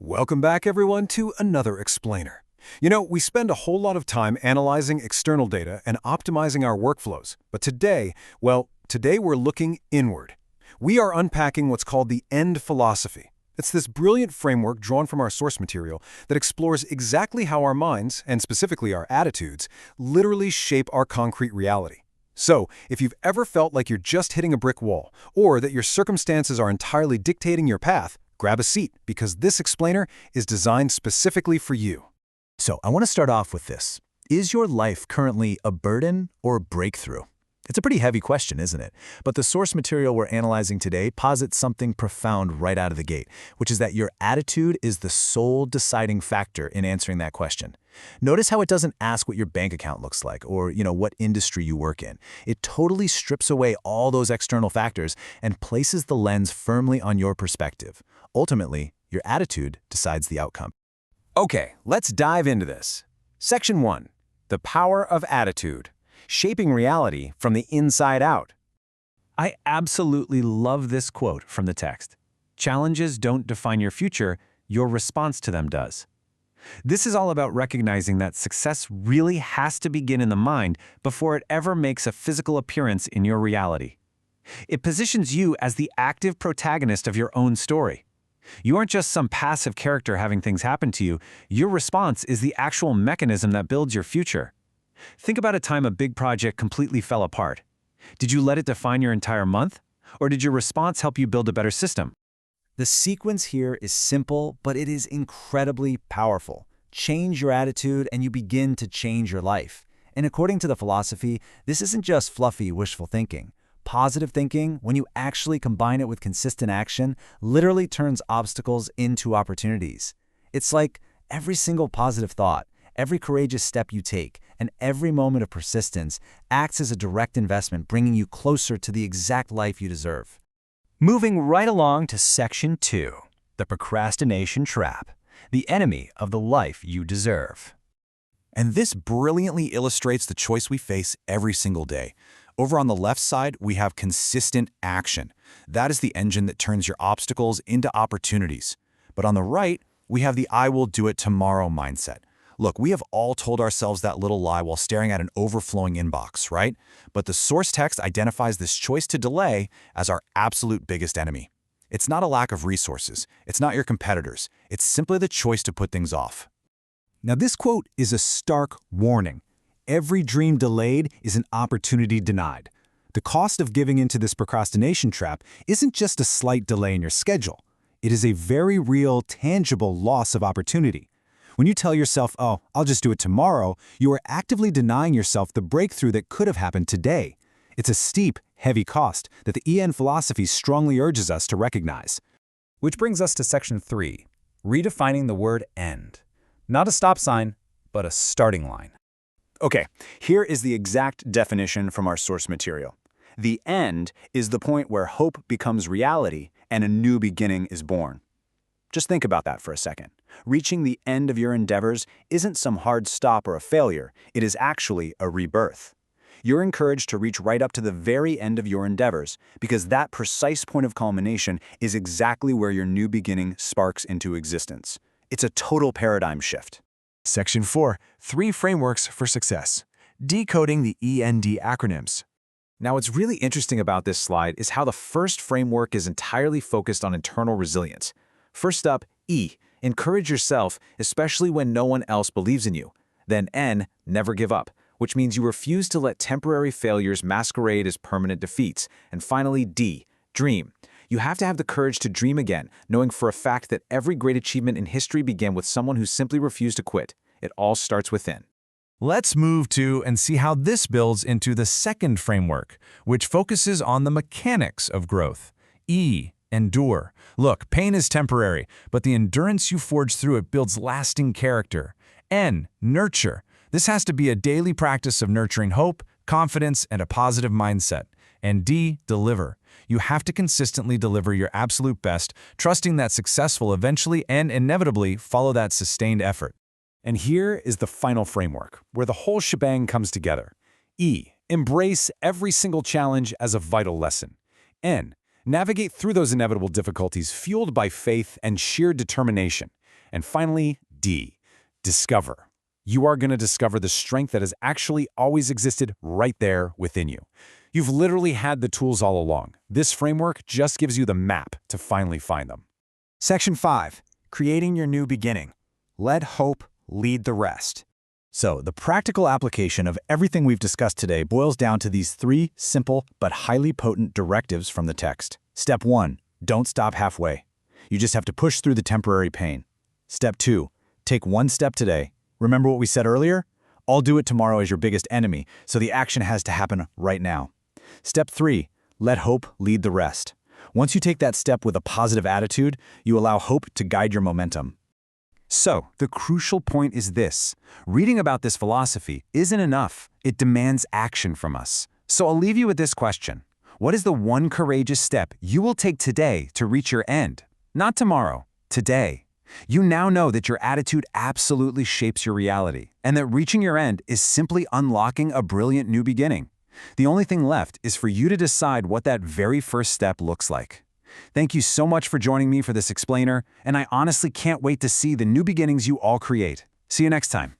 Welcome back, everyone, to another explainer. We spend a whole lot of time analyzing external data and optimizing our workflows. But today we're looking inward. We are unpacking what's called the end philosophy. It's this brilliant framework drawn from our source material that explores exactly how our minds, and specifically our attitudes, literally shape our concrete reality. So, if you've ever felt like you're just hitting a brick wall, or that your circumstances are entirely dictating your path, grab a seat, because this explainer is designed specifically for you. So I want to start off with this. Is your life currently a burden or a breakthrough? It's a pretty heavy question, isn't it? But the source material we're analyzing today posits something profound right out of the gate, which is that your attitude is the sole deciding factor in answering that question. Notice how it doesn't ask what your bank account looks like or, what industry you work in. It totally strips away all those external factors and places the lens firmly on your perspective. Ultimately, your attitude decides the outcome. Okay, let's dive into this. Section 1. The power of attitude. Shaping reality from the inside out. I absolutely love this quote from the text. Challenges don't define your future, your response to them does. This is all about recognizing that success really has to begin in the mind before it ever makes a physical appearance in your reality. It positions you as the active protagonist of your own story. You aren't just some passive character having things happen to you. Your response is the actual mechanism that builds your future. Think about a time a big project completely fell apart. Did you let it define your entire month? Or did your response help you build a better system? The sequence here is simple, but it is incredibly powerful. Change your attitude and you begin to change your life. And according to the philosophy, this isn't just fluffy wishful thinking. Positive thinking, when you actually combine it with consistent action, literally turns obstacles into opportunities. It's like every single positive thought, every courageous step you take, and every moment of persistence acts as a direct investment, bringing you closer to the exact life you deserve. Moving right along to Section 2, the procrastination trap, the enemy of the life you deserve. And this brilliantly illustrates the choice we face every single day. Over on the left side, we have consistent action. That is the engine that turns your obstacles into opportunities. But on the right, we have the I will do it tomorrow mindset. Look, we have all told ourselves that little lie while staring at an overflowing inbox, right? But the source text identifies this choice to delay as our absolute biggest enemy. It's not a lack of resources. It's not your competitors. It's simply the choice to put things off. Now, this quote is a stark warning. Every dream delayed is an opportunity denied. The cost of giving into this procrastination trap isn't just a slight delay in your schedule. It is a very real, tangible loss of opportunity. When you tell yourself, oh, I'll just do it tomorrow, you are actively denying yourself the breakthrough that could have happened today. It's a steep, heavy cost that the EN philosophy strongly urges us to recognize. Which brings us to Section 3, redefining the word end. Not a stop sign, but a starting line. Okay, here is the exact definition from our source material. The end is the point where hope becomes reality and a new beginning is born. Just think about that for a second. Reaching the end of your endeavors isn't some hard stop or a failure. It is actually a rebirth. You're encouraged to reach right up to the very end of your endeavors because that precise point of culmination is exactly where your new beginning sparks into existence. It's a total paradigm shift. Section 4. 3 frameworks for success. Decoding the END acronyms. Now, what's really interesting about this slide is how the first framework is entirely focused on internal resilience. First up, E. Encourage yourself, especially when no one else believes in you. Then N. Never give up, which means you refuse to let temporary failures masquerade as permanent defeats. And finally, D. Dream. You have to have the courage to dream again, knowing for a fact that every great achievement in history began with someone who simply refused to quit. It all starts within. Let's move to and see how this builds into the second framework, which focuses on the mechanics of growth. E. Endure. Look, pain is temporary, but the endurance you forge through it builds lasting character. N. Nurture. This has to be a daily practice of nurturing hope, confidence, and a positive mindset. And D. Deliver. You have to consistently deliver your absolute best, trusting that success will eventually and inevitably follow that sustained effort. And here is the final framework, where the whole shebang comes together. E. Embrace every single challenge as a vital lesson. N. Navigate through those inevitable difficulties fueled by faith and sheer determination. And finally, D. Discover. You are going to discover the strength that has actually always existed right there within you. You've literally had the tools all along. This framework just gives you the map to finally find them. Section 5. Creating your new beginning. Let hope lead the rest. So, the practical application of everything we've discussed today boils down to these 3 simple but highly potent directives from the text. Step 1. Don't stop halfway. You just have to push through the temporary pain. Step 2. Take 1 step today. Remember what we said earlier? I'll do it tomorrow as your biggest enemy, so the action has to happen right now. Step 3. Let hope lead the rest. Once you take that step with a positive attitude, you allow hope to guide your momentum. So, the crucial point is this. Reading about this philosophy isn't enough. It demands action from us. So I'll leave you with this question. What is the one courageous step you will take today to reach your end? Not tomorrow, today. You now know that your attitude absolutely shapes your reality, and that reaching your end is simply unlocking a brilliant new beginning. The only thing left is for you to decide what that very first step looks like. Thank you so much for joining me for this explainer, and I honestly can't wait to see the new beginnings you all create. See you next time.